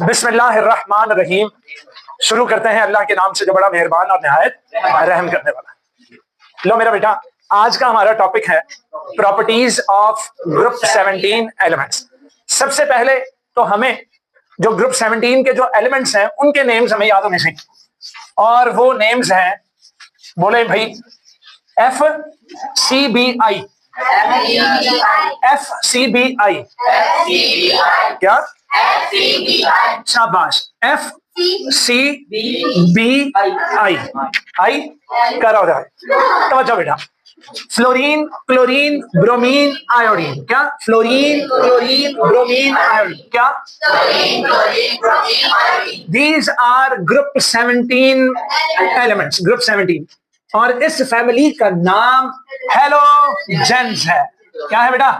बिस्मिल्लाहिर्रहमानिर्रहीम। शुरू करते हैं अल्लाह के नाम से जो बड़ा मेहरबान और निहायत रहम करने वाला। लो मेरा बेटा, आज का हमारा टॉपिक है प्रॉपर्टीज ऑफ ग्रुप 17 एलिमेंट्स। सबसे पहले तो हमें जो ग्रुप 17 के जो एलिमेंट्स हैं उनके नेम्स हमें याद होने चाहिए, और वो नेम्स हैं, बोले भाई, FCBI। FCBI क्या? शाबाश। FCBI आई कर रहा है। तो बेटा, फ्लोरीन, क्लोरीन, ब्रोमीन, आयोडीन। क्या? Fluorine, chlorine, bromine, iodine. क्या? These are group 17 elements, group 17। और इस फैमिली का नाम हेलोजेंस है। क्या है बेटा?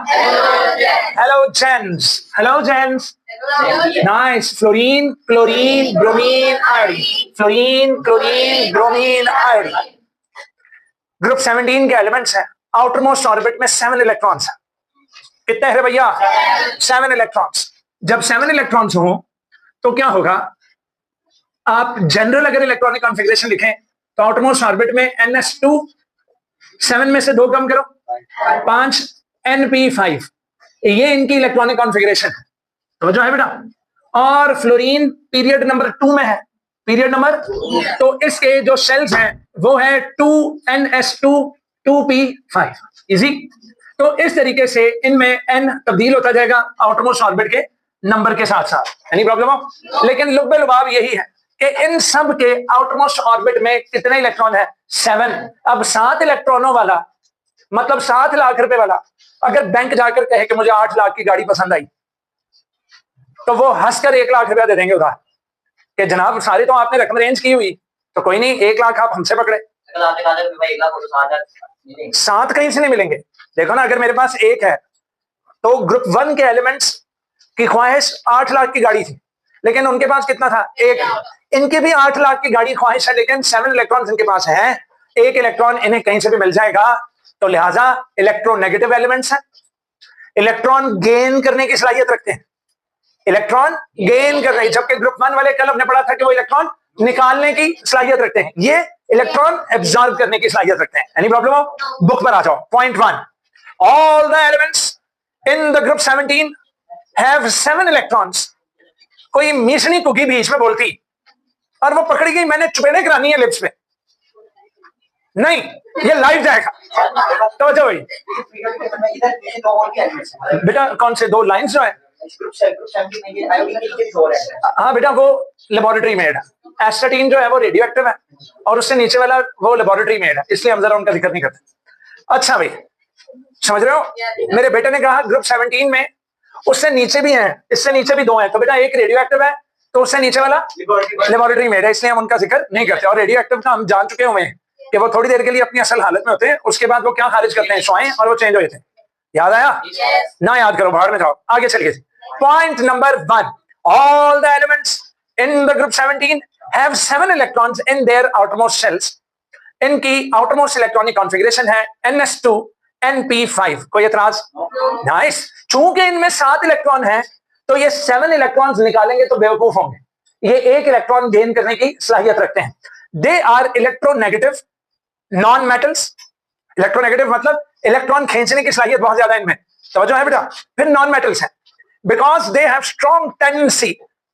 Halogens. Halogens, nice. Fluorine, chlorine, bromine, iodine. Fluorine, chlorine, bromine, iodine. Group 17 के एलिमेंट्स हैं। आउटर मोस्ट ऑर्बिट में 7 इलेक्ट्रॉन्स हैं। कितने हैं भैया? 7 इलेक्ट्रॉन्स। जब 7 इलेक्ट्रॉन्स हो तो क्या होगा? आप जनरल अगर इलेक्ट्रॉनिक कॉन्फ़िगरेशन लिखें तो आउटर मोस्ट ऑर्बिट में NS2, 7 में से 2 कम करो, 5 NP5। ये इनकी इलेक्ट्रॉनिक कॉन्फ़िगरेशन है। तो जो है बेटा, और फ्लोरीन पीरियड नंबर 2 में है, पीरियड नंबर, तो इसके जो शेल्स हैं वो है 2NS2 2P5। इजी। तो इस तरीके से इनमें N तब्दील होता जाएगा आउटर मोस्ट ऑर्बिट के नंबर के साथ साथ। एनी प्रॉब्लम हो? लेकिन लुब्बे लुबाब यही है कि इन सब के आउटर मोस्ट ऑर्बिट में कितने इलेक्ट्रॉन है? 7। अब 7 इलेक्ट्रॉनों वाला, मतलब 7 लाख रुपए वाला, अगर बैंक जाकर कहे कि मुझे 8 लाख की गाड़ी पसंद आई, तो वो हंसकर 1 लाख रुपया दे देंगे उधार कि जनाब सारी तो आपने रकम रेंज की हुई, तो कोई नहीं, 1 लाख आप हमसे पकड़े। 7 कहीं से नहीं मिलेंगे। देखो ना, अगर मेरे पास 1 है तो ग्रुप 1 के एलिमेंट्स की ख्वाहिश 8 लाख की गाड़ी थी, लेकिन उनके पास कितना था? 1। इनके भी 8 लाख की गाड़ी ख्वाहिश है, लेकिन 7 इलेक्ट्रॉन्स इनके पास हैं। 1 इलेक्ट्रॉन इन्हें कहीं से भी मिल जाएगा, तो लिहाजा इलेक्ट्रोनेगेटिव एलिमेंट्स हैं। इलेक्ट्रॉन गेन करने की सलाहियत रखते हैं, इलेक्ट्रॉन गेन करने, जबकि ग्रुप 1 वाले कल हमने पढ़ा था कि वो इलेक्ट्रॉन निकालने की सलाहियत रखते हैं। ये इलेक्ट्रॉन एब्जॉर्ब करने की सलाहियत रखते हैं। एनी प्रॉब्लम हो? बुक पर आ जाओ। Point 1, all the elements in the group 17 have 7 electrons. कोई मिशनी कुकी बीच में बोलती और वो पकड़ी गई, मैंने चुपेड़े करानी है लिप्स पे, नहीं, ये लाइव जाएगा। तो भाई बेटा, कौन से 2 लाइंस जो है? हाँ बेटा, वो लेबोरेटरी मेड है। एस्टाटीन जो है वो रेडियो एक्टिव है, और उससे नीचे वाला वो लेबोरेटरी मेड है, इसलिए हम जरा उनका जिक्र नहीं करते। अच्छा भाई, समझ रहे हो? मेरे बेटे ने कहा ग्रुप 17 में उससे नीचे भी हैं, इससे नीचे भी 2 हैं, तो बेटा एक रेडियो एक्टिव है, तो उससे नीचे वाला लेबोरेटरी मेड है, इसलिए हम उनका जिक्र नहीं करते। और रेडियो एक्टिव का हम जान चुके हुए हैं कि वो थोड़ी देर के लिए अपनी असल हालत में होते हैं, उसके बाद वो क्या खारिज करते हैं? शुआएं, और वो चेंज हो जाते हैं। याद आया? ना याद करो, बाहर में जाओ। आगे चलिए। Point number 1, all the elements in the group 17 have 7 electrons in their outermost shells. इनकी आउटरमोस्ट इलेक्ट्रॉनिक कॉन्फ़िगरेशन है NS2 NP5। कोई एतराज? नाइस। चूंकि इनमें 7 इलेक्ट्रॉन हैं, तो ये 7 इलेक्ट्रॉन्स निकालेंगे तो बेवकूफ होंगे। ये 1 इलेक्ट्रॉन गेन करने की सलाहियत रखते हैं। They are electronegative non metals. Electronegative मतलब इलेक्ट्रॉन खींचने की सलाहियत बहुत ज्यादा इनमें, समझो है बेटा। फिर नॉन मेटल्स हैं because they have strong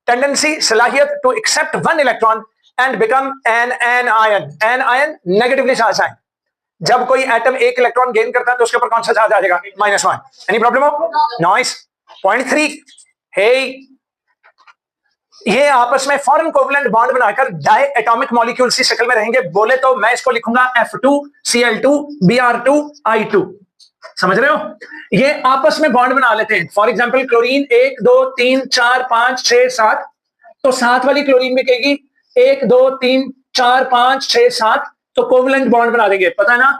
tendency सलाहियत to accept 1 electron and become anion. Anion negatively charge है। जब कोई एटम 1 इलेक्ट्रॉन गेन करता है तो उसके ऊपर कौन सा चार्ज आ जाएगा? -1। एनी प्रॉब्लम हो? नॉइस। पॉइंट 3, हे, ये आपस में फॉरेन कोवलेंट बॉन्ड बनाकर डाई एटॉमिक मॉलिक्यूल्स की शक्ल में रहेंगे। बोले तो मैं इसको लिखूंगा F2Cl2 Br2I2। समझ रहे हो? ये आपस में बॉन्ड बना लेते हैं। फॉर एग्जांपल क्लोरीन 1 2 3 4 5 6 7, तो 7 वाली क्लोरीन भी कहेगी 1 2 3 4 5 6 7, तो कोवलेंट बॉन्ड बना देंगे, पता है ना?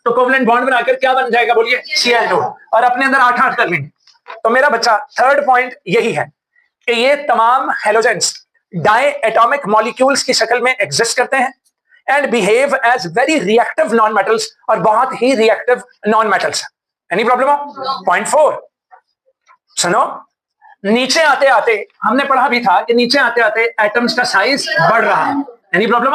तो कोवलेंट बॉन्ड बनाकर क्या बन जाएगा? बोलिए, Cl2, और अपने अंदर 8 कर लेंगे। तो मेरा बच्चा, थर्ड पॉइंट यही है कि ये तमाम हेलोजेंस डाई एटॉमिक मॉलिक्यूल्स की शक्ल में एग्जिस्ट करते हैं and behave as very reactive non metals, और बहुत ही reactive non metals. Any problem? Point 4 सुनो, नीचे आते आते हमने पढ़ा भी था कि नीचे आते आते एटम्स का साइज बढ़ रहा है। Any problem?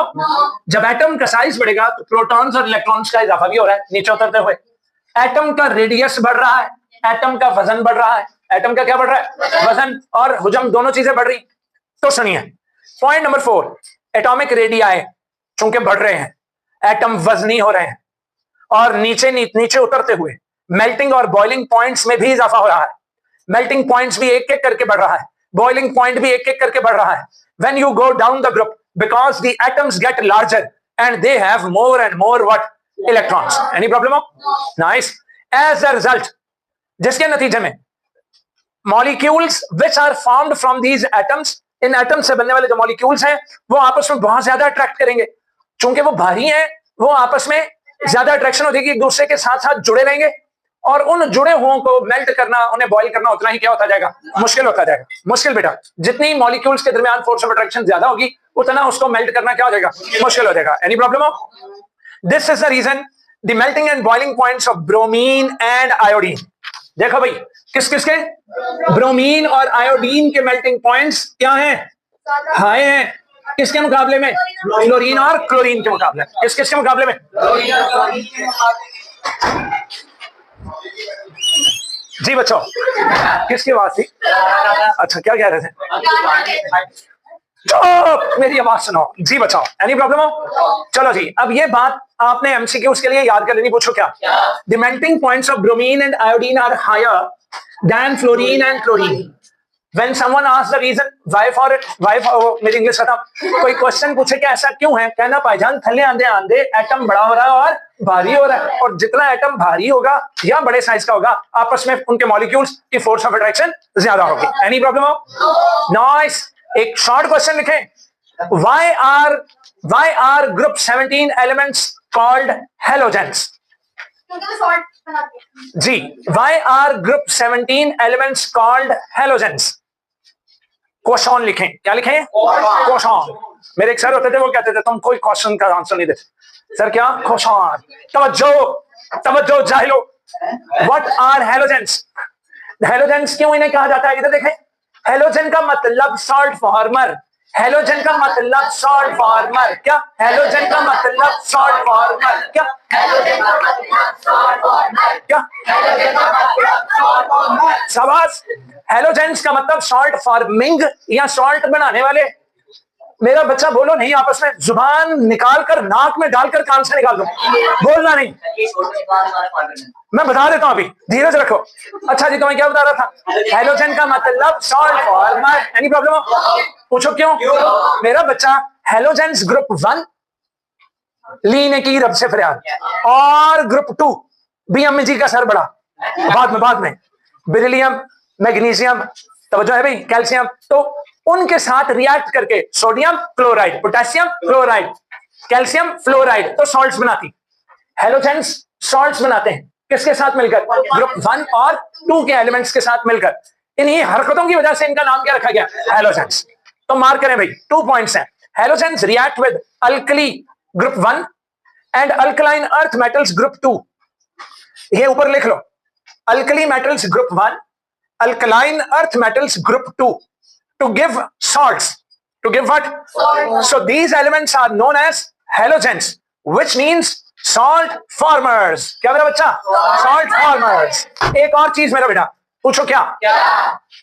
जब एटम का साइज बढ़ेगा तो प्रोटॉन्स और इलेक्ट्रॉन्स का इजाफा भी हो रहा है नीचे उतरते हुए। एटम का रेडियस बढ़ रहा है, एटम का वजन बढ़ रहा है। एटम का क्या बढ़ रहा है? वजन और हुजम, दोनों चीजें बढ़ रही। तो सुनिए पॉइंट नंबर 4, एटॉमिक रेडियाई चूंकि बढ़ रहे हैं, एटम वजनी हो रहे हैं और नीचे उतरते हुए मेल्टिंग और बॉइलिंग पॉइंट्स में भी इजाफा हो रहा है। मेल्टिंग पॉइंट्स भी एक एक करके बढ़ रहा है, बॉइलिंग पॉइंट भी एक एक करके बढ़ रहा है। When you go down the group, because the atoms get larger and they have more and more what? Electrons. Any problem? Nice. As a result, जिसके नतीजे में molecules which are formed from these atoms, in atom से बनने वाले जो molecules हैं वो आपस में बहुत ज्यादा अट्रैक्ट करेंगे। चूंकि वो भारी हैं, वो आपस में ज्यादा अट्रैक्शन होती है, एक दूसरे के साथ साथ जुड़े रहेंगे और उन जुड़े हुओं को मेल्ट करना, उन्हें बॉईल करना उतना ही क्या होता जाएगा? मुश्किल होता जाएगा। मुश्किल बेटा, जितनी मॉलिक्यूल्स के दरमियान फोर्स ऑफ अट्रैक्शन ज्यादा होगी उतना उसको मेल्ट करना क्या हो जाएगा? मुश्किल हो जाएगा। Any problem? This is the reason the melting and boiling points of bromine and iodine. देखो भाई, किस किसके? ब्रोमीन और आयोडीन के मेल्टिंग पॉइंट्स क्या हैं? हाई हैं। किसके मुकाबले में? क्लोरीन और क्लोरीन के मुकाबले। किस किसके मुकाबले में? जी बच्चों, किसकी आवाज थी? अच्छा, क्या कह रहे थे? चुप, मेरी आवाज सुनो। जी बच्चों, एनी प्रॉब्लम हो? चलो जी, अब ये बात आपने एमसीक्यूज के लिए याद कर लेनी। पूछो क्या? The melting points of bromine and iodine are higher than fluorine and chlorine. When someone asks the reason why for it, मेरी इंग्लिश खत्म। कोई क्वेश्चन पूछे कि ऐसा क्यों है, कहना भाईजान थले आंदे आंदे एटम बड़ा हो रहा है और भारी हो रहा है, और जितना एटम भारी होगा या बड़े साइज का होगा आपस में उनके मॉलिक्यूल्स की फोर्स ऑफ अट्रैक्शन ज्यादा होगी। एनी प्रॉब्लम हो? नाइस। एक शॉर्ट क्वेश्चन लिखें। why are group 17 elements called halogens? जी, why are group 17 elements called halogens? Question लिखें। क्या लिखें? क्वेश्चन। मेरे एक सर होते थे, वो कहते थे तुम कोई क्वेश्चन का आंसर नहीं देते। सर क्या? क्वेश्चन। तवज्जो जाहिलो। What are halogens? हैलोजेंस क्यों इन्हें कहा जाता है? इधर देखें। हैलोजन का मतलब सॉल्ट फॉर्मर। हैलोजन का मतलब सॉल्ट फॉर्मर। क्या? हैलोजन का मतलब सॉल्ट फॉर्मर। क्या? हैलोजन का मतलब सॉल्ट फॉर्मर। क्या? हैलोजन का मतलब सॉल्ट फॉर्मर। शाबाश। हैलोजेंस का मतलब सॉल्ट फॉर्मिंग या सॉल्ट बनाने वाले। मेरा बच्चा बोलो नहीं, आपस में जुबान निकाल कर नाक में डालकर कान से निकाल दो, बोलना नहीं। मैं बता देता हूं, अभी धीरज रखो। अच्छा जी, तो मैं क्या बता रहा था? हैलोजन का मतलब सॉल्ट फॉर्मर। Any problem? पूछो क्यों? मेरा बच्चा हैलोजेंस ग्रुप 1 ली ने की रब से फरियाद, और ग्रुप 2 बी अम्मी जी का सर बड़ा बाद में बेरिलियम, मैग्नीशियम, तवज्जो है भाई, कैल्शियम, तो उनके साथ रिएक्ट करके sodium chloride, potassium chloride, calcium fluoride तो सॉल्ट्स बनाती। हैलोजेंस सॉल्ट्स बनाते हैं किसके साथ मिलकर? ग्रुप 1 और 2 के एलिमेंट्स के साथ मिलकर। इन्हीं हरकतों की वजह से इनका नाम क्या रखा गया? हैलोजेंस। तो मार्क करें भाई, 2 पॉइंट्स हैं। Halogens react with alkali group 1 and alkaline earth metals group 2। ये ऊपर लिख लो, alkali metals group 1, alkaline earth metals group 2 to give salts. To give what? Salt. So these elements are known as halogens, which means salt formers. क्या मेरा बच्चा? Salt formers. एक और चीज मेरा बेटा, पूछो क्या?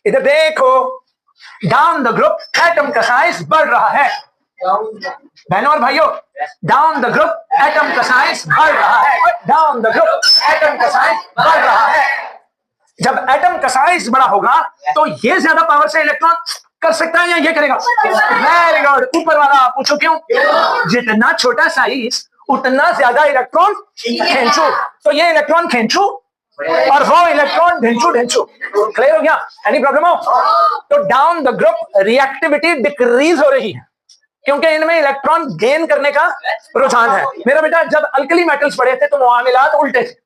इधर देखो, डाउन द ग्रुप एटम का साइज बढ़ रहा है। बहनों और भाइयों, डाउन द ग्रुप एटम का साइज बढ़ रहा है। डाउन द ग्रुप एटम का साइज बढ़ रहा है। जब एटम का साइज बड़ा होगा तो ये ज्यादा पावर से इलेक्ट्रॉन कर सकता है या ये करेगा? Very good. ऊपर वाला पूछो क्यों? जितना छोटा साइज उतना ज्यादा इलेक्ट्रॉन खींचो, तो ये इलेक्ट्रॉन खींचो और वो इलेक्ट्रॉन ढिंचू। क्लियर हो गया? एनी प्रॉब्लम हो? तो down the group reactivity decrease हो रही है क्योंकि इनमें इलेक्ट्रॉन गेन करने का रुझान है। मेरा बेटा, जब अल्कली मेटल्स पढ़े थे तो मुआमिलात उल्टे थे।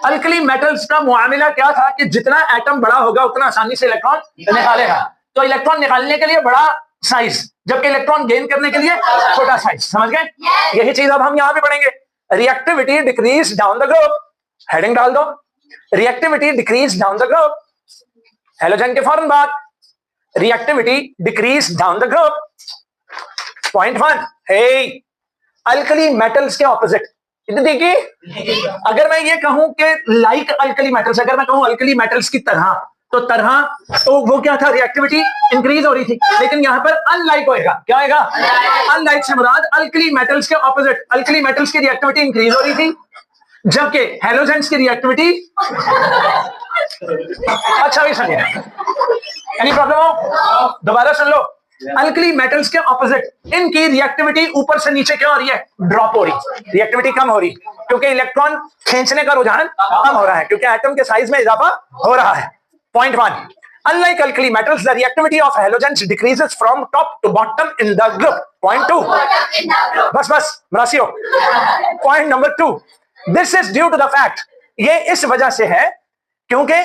अल्कली मेटल्स का मुआमिला क्या था कि जितना एटम बड़ा होगा उतना आसानी से इलेक्ट्रॉन निकालेगा, तो इलेक्ट्रॉन निकालने के लिए बड़ा साइज, जबकि इलेक्ट्रॉन गेन करने के लिए छोटा साइज। समझ गए? यही चीज अब हम यहां पे पढ़ेंगे। Reactivity decrease down the group. Heading डाल दो, reactivity decrease down the group. Halogen के फौरन बाद reactivity decrease down the group. Point 1, hey, alkali metals के ऑपोजिट। इधर देखिए, अगर मैं ये कहूं कि लाइक अल्कली मेटल्स, अगर मैं कहूं अल्कली मेटल्स की तरह, तो वो क्या था, रिएक्टिविटी इंक्रीज हो रही थी। लेकिन यहां पर अनलाइक होएगा, क्या होएगा, अनलाइक से मुराद अल्कली मेटल्स के ऑपोजिट। अल्कली मेटल्स की रिएक्टिविटी इंक्रीज हो रही थी, जबकि हैलोजेंस की रिएक्टिविटी अच्छा भी समझे। एनी प्रॉब्लम हो, दोबारा सुन लो। अल्कली मेटल्स के ऑपोजिट इनकी रिएक्टिविटी ऊपर से नीचे क्या हो रही है, ड्रॉप हो रही, रिएक्टिविटी कम हो रही, क्योंकि इलेक्ट्रॉन खींचने का रुझान कम हो रहा है, क्योंकि एटम के साइज में इजाफा हो रहा है। Point 1, unlike alkali metals, the reactivity of halogens decreases from top to bottom in the group. Point 2, बस मरासियो। Point number 2, this is due to the fact, ये इस वजह से है क्योंकि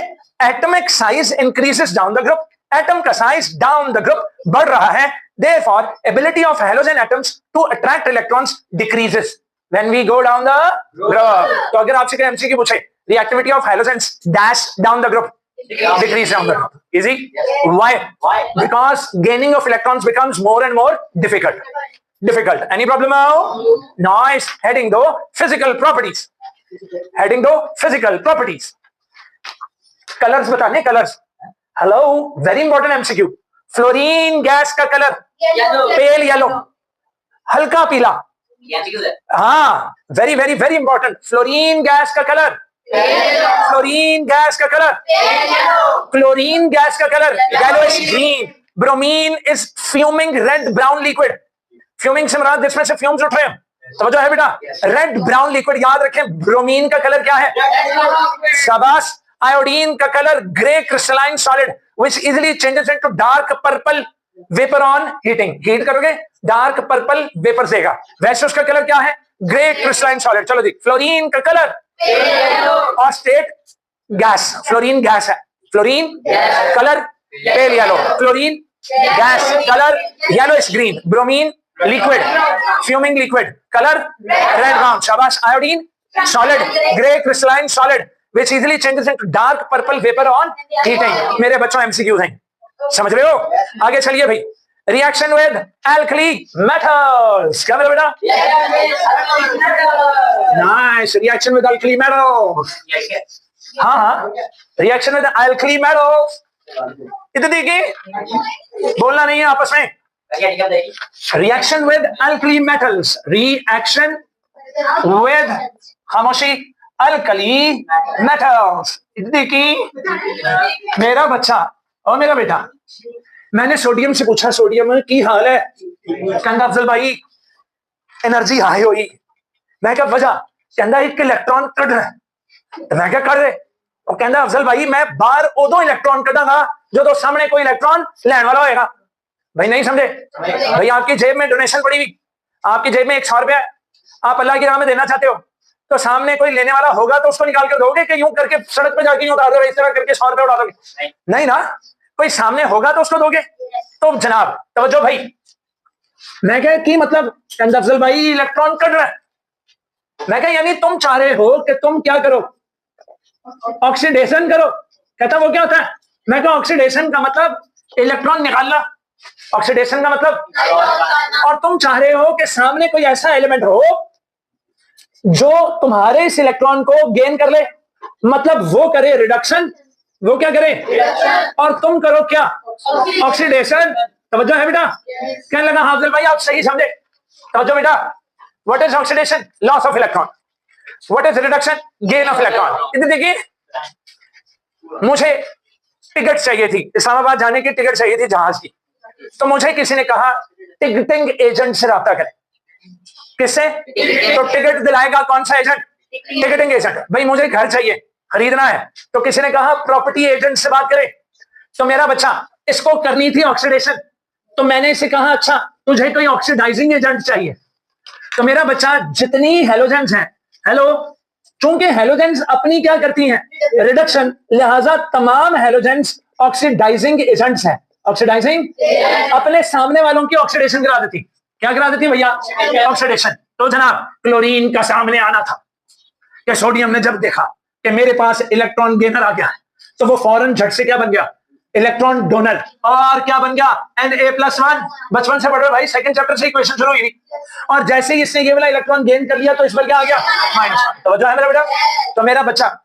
atomic size increases down the group, atom का size down the group बढ़ रहा है, therefore ability of halogen atoms to attract electrons decreases when we go down the group। तो अगर आपसे कोई एमसीक्यू पूछे, reactivity of halogens dash down the group, decrease down the group, easy, why, because gaining of electrons becomes more and more difficult। Any problem now? Nice, heading though physical properties, colors बताने, colors। Hello, very important MCQ. Fluorine gas का colour pale yellow, हल्का पीला। हाँ, very very very important. Fluorine gas का colour, chlorine gas का colour yellowish green. Bromine is fuming red brown liquid. Fuming से मुराद जिसमें से फ्यूम्स उठ रहे हैं, समझो है बेटा, रेड ब्राउन लिक्विड। याद रखें, ब्रोमीन का कलर क्या है, शाबाश। आयोडीन का colour grey crystalline solid which easily changes into dark purple vapor on heating। Heat करोगे डार्क पर्पल वेपर देगा, वैसे उसका कलर क्या है, ग्रे क्रिस्टलाइन सॉलिड। चलो जी, फ्लोरीन का कलर और स्टेट गैस, फ्लोरीन गैस है, fluorine colour pale yellow, chlorine gas colour yellowish green, bromine liquid fuming liquid colour red brown, शाबाश। Iodine solid grey crystalline solid which easily changes into dark purple vapor on heating। मेरे बच्चों MCQs हैं, समझ रहे हो? आगे चलिए भाई, रिएक्शन विद alkali metals, क्या मेरा बेटा, nice, reaction with alkali metals। हाँ, रिएक्शन विद alkali metals। इधर देखिए, बोलना नहीं है आपस में। Reaction with alkali metals, reaction with खामोशी अल्कली मेटल्स। देखिए मेरा बच्चा और मेरा बेटा, मैंने सोडियम से पूछा, सोडियम की हाल है, कहता अफजल भाई एनर्जी हाई हुई। मैं क्या वजह, कहता एक इलेक्ट्रॉन कट रहा है। मैं क्या कर रहे, और कहता अफजल भाई मैं बाहर उदो इलेक्ट्रॉन कटांगा जो तो सामने कोई इलेक्ट्रॉन लैन वाला होएगा। भाई नहीं समझे भाई, आपकी जेब में डोनेशन पड़ी हुई, आपकी जेब में 100 रुपया, आप अल्लाह की राह में देना चाहते हो, तो सामने कोई लेने वाला होगा तो उसको निकाल कर दोगे कि यूं करके सड़क पे जाके यूं उड़ा दोगे, इस तरह करके 100 रुपए उड़ा दोगे? नहीं ना, कोई सामने होगा तो उसको दोगे। तो जनाब तवज्जो भाई, मैं क्या की मतलब, अफजल भाई इलेक्ट्रॉन कट रहा है। मैं क्या यानी तुम चाह रहे हो कि तुम क्या करो, ऑक्सीडेशन करो। कहता वो क्या होता है? मैं क्या ऑक्सीडेशन का मतलब इलेक्ट्रॉन निकालना, ऑक्सीडेशन का मतलब, और तुम चाह रहे हो कि सामने कोई ऐसा एलिमेंट हो जो तुम्हारे इस इलेक्ट्रॉन को गेन कर ले, मतलब वो करे रिडक्शन, वो क्या करे, और तुम करो क्या, ऑक्सीडेशन। तवज्जो है बेटा? कहने लगा हाफिज भाई आप सही समझे। तवज्जो बेटा, what is oxidation, loss of electron, what is reduction, gain of electron. इधर देखिए, मुझे टिकट चाहिए थी, इस्लामाबाद जाने की टिकट चाहिए थी जहाज की, तो मुझे किसी ने कहा टिकटिंग एजेंट से रब्ता करें। किससे? तो टिकट दिलाएगा कौन सा एजेंट, टिकटिंग एजेंट। भाई मुझे घर चाहिए, खरीदना है, तो किसी ने कहा प्रॉपर्टी एजेंट से बात करे। तो मेरा बच्चा इसको करनी थी ऑक्सीडेशन, तो मैंने इसे कहा अच्छा तुझे कोई ऑक्सीडाइजिंग एजेंट चाहिए। तो मेरा बच्चा जितनी हेलोजेंस हैं, हेलो, चूंकि हेलोजेंस अपनी क्या करती हैं, रिडक्शन, लिहाजा तमाम हेलोजेंस ऑक्सीडाइजिंग एजेंट्स हैं। ऑक्सीडाइजिंग अपने सामने वालों की ऑक्सीडेशन करा देती। क्या करा देती भैया, ऑक्सीडेशन। तो जनाब क्लोरीन का सामने आना था कि सोडियम ने जब देखा कि मेरे पास इलेक्ट्रॉन गेनर आ गया है, तो वो फौरन झट से क्या बन गया, इलेक्ट्रॉन डोनर, और क्या बन गया Na+1। बचपन से पढ़ रहे भाई, सेकंड चैप्टर से इक्वेशन शुरू हुई। और जैसे ही इसने ये वाला इलेक्ट्रॉन गेन कर लिया तो इस पर क्या आ गया -1। तो जो है मेरा बेटा, तो मेरा बच्चा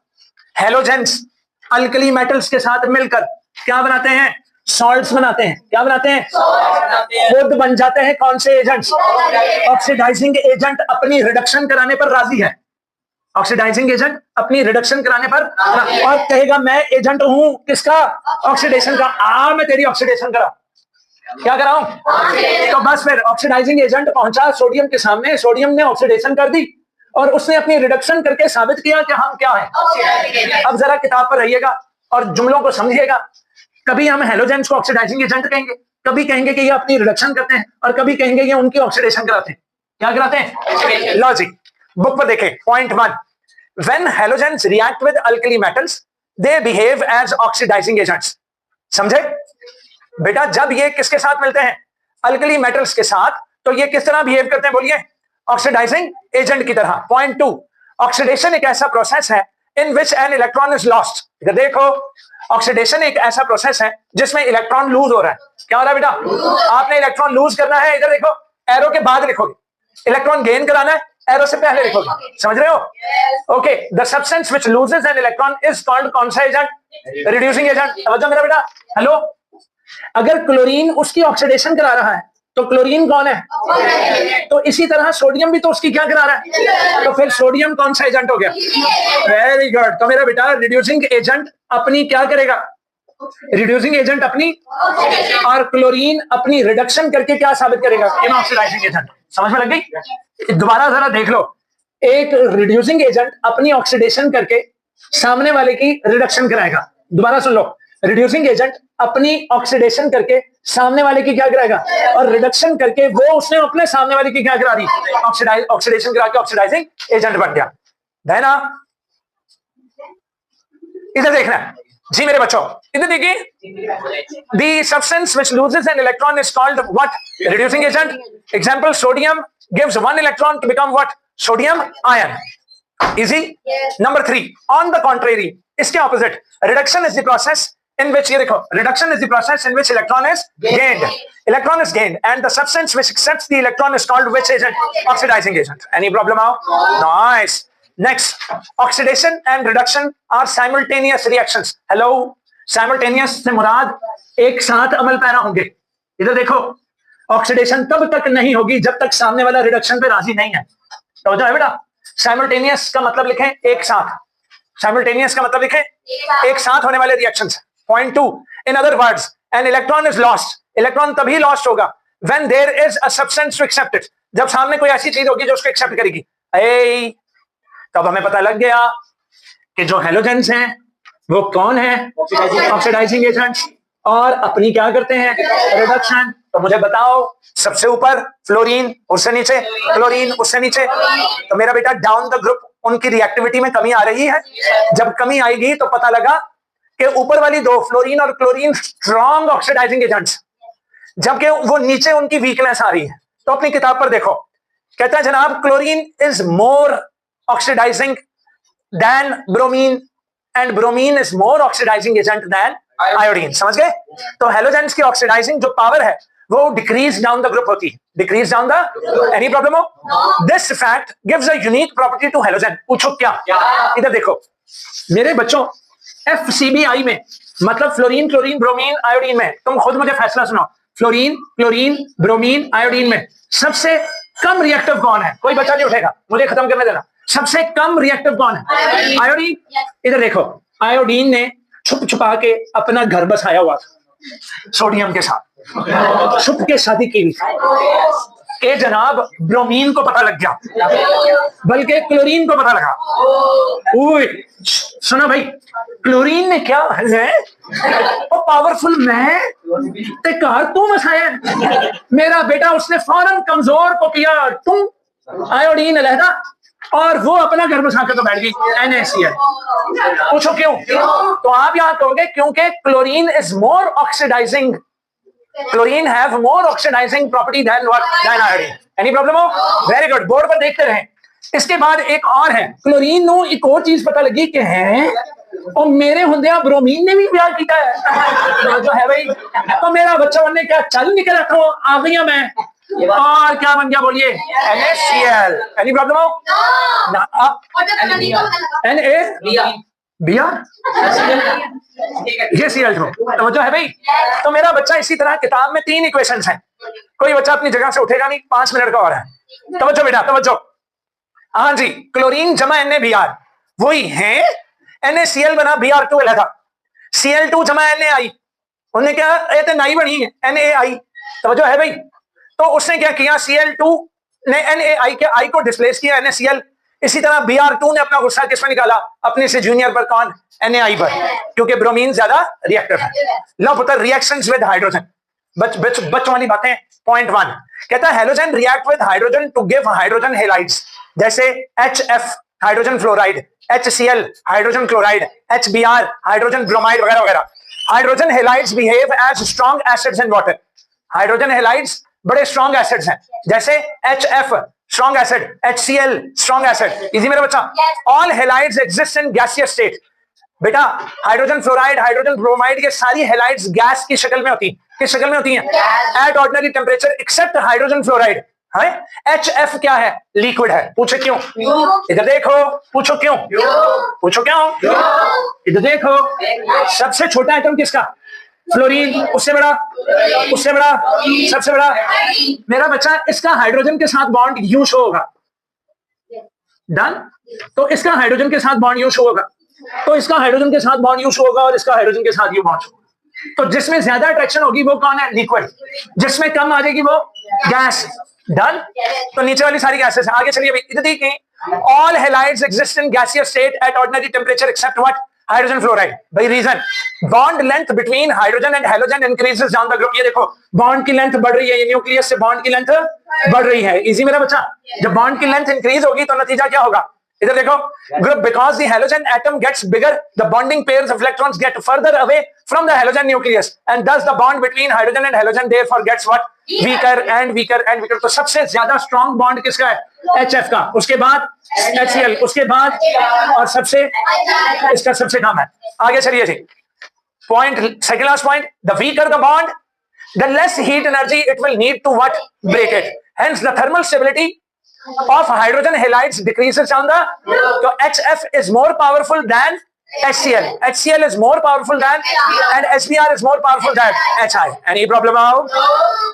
हेलोजेंस अल्कली मेटल्स के साथ मिलकर क्या बनाते हैं, सॉल्ट्स बनाते हैं। क्या बनाते हैं, खुद बन जाते हैं कौन से एजेंट्स, ऑक्सीडाइजिंग एजेंट अपनी रिडक्शन कराने पर राजी है। ऑक्सीडाइजिंग एजेंट अपनी रिडक्शन कराने पर और कहेगा मैं एजेंट हूं किसका, ऑक्सीडेशन का। मैं तेरी ऑक्सीडेशन करा, क्या कराऊं, तो बस फिर ऑक्सीडाइजिंग एजेंट पहुंचा सोडियम के सामने, सोडियम ने ऑक्सीडेशन कर दी और उसने अपनी रिडक्शन करके साबित किया कि हम क्या है। अब जरा किताब पर रहिएगा और जुमलों को समझिएगा। कभी हम हेलोजेंस को ऑक्सीडाइजिंग एजेंट कहेंगे, कभी कहेंगे कि ये अपनी रिडक्शन करते हैं, और कभी कहेंगे ये उनकी ऑक्सीडेशन कराते हैं। क्या कराते हैं, लॉजिक बुक पर देखें। Point 1, when halogens react with alkali metals they behave as oxidising agents. समझे बेटा, जब ये किसके साथ मिलते हैं, अल्कली मेटल्स के साथ, तो ये किस तरह बिहेव करते हैं, बोलिए, ऑक्सीडाइजिंग एजेंट की तरह। पॉइंट 2, ऑक्सीडेशन एक ऐसा प्रोसेस है in which an electron is lost. देखो, ऑक्सीडेशन एक ऐसा प्रोसेस है जिसमें इलेक्ट्रॉन लूज हो रहा है। क्या हो रहा है बेटा, आपने इलेक्ट्रॉन लूज करना है, इधर देखो, एरो के बाद लिखोगे। इलेक्ट्रॉन गेन कराना है, एरो से पहले लिखोगे। समझ रहे हो, okay. The substance which loses an electron is called कौन सा एजेंट, रिड्यूसिंग एजेंट। समझो मेरा बेटा, हेलो, अगर क्लोरीन उसकी ऑक्सीडेशन करा रहा है तो क्लोरीन कौन है, तो इसी तरह सोडियम भी तो उसकी क्या करा रहा है, तो फिर सोडियम कौन सा एजेंट हो गया, वेरी गुड। तो मेरा बेटा रिड्यूसिंग एजेंट अपनी क्या करेगा, रिड्यूसिंग एजेंट अपनी, और क्लोरीन अपनी रिडक्शन करके क्या साबित करेगा, ऑक्सीडाइजिंग एजेंट। समझ में लग गई, दोबारा जरा देख लो। एक रिड्यूसिंग एजेंट अपनी ऑक्सीडेशन करके सामने वाले की रिडक्शन कराएगा। दोबारा सुन लो, रिड्यूसिंग एजेंट अपनी ऑक्सीडेशन करके सामने वाले की क्या कराएगा, और रिडक्शन करके वो उसने अपने सामने वाले की क्या करा दी, ऑक्सीडेशन करा के ऑक्सीडाइजिंग एजेंट बन गया। है ना, इधर देखना जी मेरे बच्चों, इधर देखिए। The substance which loses an electron is called what, reducing agent. Example, sodium gives 1 electron to become what, sodium ion. Easy. Number 3, on the contrary, इसके opposite, reduction is the process in which, ये देखो, reduction is the process in which electron is gained. Electron is gained and the substance which accepts the electron is called which agent, oxidizing agent. Any problem now? Nice. Next, oxidation and reduction are simultaneous reactions. Hello, simultaneous से मुराद एक साथ अमल para होंगे। इधर देखो, oxidation तब तक नहीं होगी जब तक सामने वाला रिडक्शन पे राजी नहीं है। तो जो है बेटा, साइमल्टेनियस का मतलब लिखें एक साथ, साइमल्टेनियस का मतलब लिखें एक साथ होने वाले reactions. Point 2, in other words, an electron is lost. Electron तभी लॉस्ट होगा when there is a substance to accept it. जब सामने कोई ऐसी चीज होगी जो उसको एक्सेप्ट करेगी। तब हमें पता लग गया कि जो हेलोजेंस हैं वो कौन है, ऑक्सीडाइजिंग एजेंट्स, और अपनी क्या करते हैं, रिडक्शन। तो मुझे बताओ, सबसे ऊपर फ्लोरीन, उससे नीचे क्लोरीन, उससे नीचे। तो मेरा बेटा डाउन द ग्रुप उनकी रिएक्टिविटी में कमी आ रही है। जब कमी आएगी तो पता लगा कि ऊपर वाली दो फ्लोरीन और क्लोरीन स्ट्रॉन्ग ऑक्सीडाइजिंग एजेंट्स, जबकि वो नीचे उनकी वीकनेस आ रही है। तो अपनी किताब पर देखो, कहता है जनाब chlorine is more oxidising than bromine and bromine is more oxidising agent than iodine. समझ गए? तो हेलोजेंस की ऑक्सीडाइजिंग जो पावर है वो डिक्रीज डाउन द ग्रुप होती है, decrease down the. Any problem हो? This fact gives a unique property to halogen. पूछो क्या? इधर देखो मेरे बच्चों, FCBI में मतलब फ्लोरीन क्लोरीन ब्रोमीन आयोडीन में, तुम खुद मुझे फैसला सुनाओ, फ्लोरीन क्लोरीन ब्रोमीन आयोडीन में सबसे कम रिएक्टिव कौन है? कोई बच्चा नहीं उठेगा, मुझे खत्म करने देना। सबसे कम रिएक्टिव कौन है? आयोडीन। इधर देखो, आयोडीन ने छुप छुपा के अपना घर बसाया हुआ था सोडियम के साथ, छुप के शादी की के जनाब ब्रोमीन को पता लग गया, बल्कि क्लोरीन को पता लगा। सुना भाई, क्लोरीन ने क्या है वो पावरफुल मैं ते कहा तू मसाया, मेरा बेटा उसने फौरन कमजोर को किया तुम आयोडीन अलहदा, और वो अपना घर बसा कर तो बैठ गई NaCl। पूछो क्यों? तो आप यहां कहोगे क्योंकि chlorine is more oxidising, chlorine have more oxidising property than what, than iodine. Any problem हो? वेरी गुड, बोर्ड पर देखते रहें। इसके बाद एक और है, क्लोरीन नो एक और चीज पता लगी कि है और मेरे होंदे ब्रोमीन ने भी ब्याह किया है जो है भाई। तो मेरा बच्चा बनने क्या चल निकल रखा हूँ, आ गई मैं और क्या बन गया बोलिए, NaCl। एनी प्रॉब्लम हो ना? Na ये Cl2 तो जो है भाई। तो मेरा बच्चा इसी तरह किताब में 3 इक्वेशंस हैं, कोई बच्चा अपनी जगह से उठेगा नहीं, 5 मिनट का और है। तवज्जो बेटा तवज्जो। हाँ जी, क्लोरीन जमा NaBr वही है, NaCl बना Br2 अलग, Cl2 जमा NaI, उन्होंने क्या ये नाई बनी है NaI। तवज्जो है भाई। तो उसने क्या किया, Cl2 ने NaI के I को डिस्प्लेस किया NaCl। इसी तरह Br2 ने अपना गुस्सा किस पर निकाला, अपने से जूनियर पर, कौन, NaI पर, क्योंकि ब्रोमीन ज्यादा रिएक्टिव है। लो पुत्र, रिएक्शंस विद हाइड्रोजन, बच्चों वाली बातें। पॉइंट 1 कहता है halogen react with hydrogen to give hydrogen halides, जैसे HF hydrogen fluoride, HCl hydrogen chloride, HBr hydrogen bromide वगैरह वगैरह। Hydrogen halides behave as strong acids in water. Hydrogen halides बड़े strong acids हैं, जैसे HF strong acid, HCl strong acid. Easy मेरा बच्चा। All halides exist in gaseous state. बेटा hydrogen fluoride, hydrogen bromide, ये सारी हेलाइड्स गैस की शक्ल में होती हैं। किस शक्ल में होती हैं? At ordinary temperature except hydrogen fluoride. HF क्या है? लिक्विड है। पूछो क्यों? इधर देखो, पूछो क्यों? पूछो क्यों? इधर देखो, सबसे छोटा एटम किसका? फ्लोरीन। उससे बड़ा? उससे बड़ा? सबसे बड़ा? मेरा बच्चा, इसका हाइड्रोजन के साथ बॉन्ड यूं शो होगा। डन। तो इसका हाइड्रोजन के साथ बॉन्ड यूं शो होगा, तो इसका हाइड्रोजन के साथ बॉन्ड यूं शो होगा, और इसका हाइड्रोजन के साथ यूं बॉन्ड शो होगा। तो जिसमें ज्यादा अट्रैक्शन होगी वो कौन है? लिक्विड। जिसमें कम आ जाएगी वो गैस। डन। तो नीचे वाली सारी गैसेस। आगे चलिए भाई, इधर देखिए, all halides exist in gaseous state at ordinary temperature except what? Hydrogen fluoride. भाई reason, bond length between hydrogen and halogen increases down the group. ये देखो, बॉन्ड की लेंथ बढ़ रही है, ये न्यूक्लियस से बॉन्ड की लेंथ बढ़ रही है। इजी मेरा बच्चा। जब बॉन्ड की लेंथ इंक्रीज होगी तो नतीजा क्या होगा? इधर देखो, group, because the halogen atom gets bigger, the bonding pairs of electrons get further away from the halogen nucleus and thus the bond between hydrogen and halogen therefore gets what? weaker and weaker and weaker। तो सबसे ज्यादा strong bond किसका है? HF का। उसके बाद HCl, उसके बाद, और सबसे इसका सबसे कम है। आगे चलिए जी, point second last point, the weaker the bond the less heat energy it will need to what? break it, hence the thermal stability of hydrogen halides decreases down the, so HF is more powerful than HCl, HCl is more powerful than, and HBr is more powerful than HI। any problem out?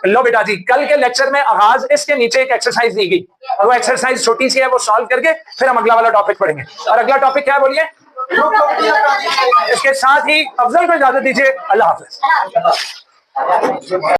लो बेटा जी, कल के lecture में आगाज इसके नीचे एक exercise दी गई, और वो एक्सरसाइज छोटी सी है, वो सॉल्व करके फिर हम अगला वाला टॉपिक पढ़ेंगे। और अगला टॉपिक क्या है बोलिए? इसके साथ ही अफजल को इजाजत दीजिए। अल्लाह हाफिज।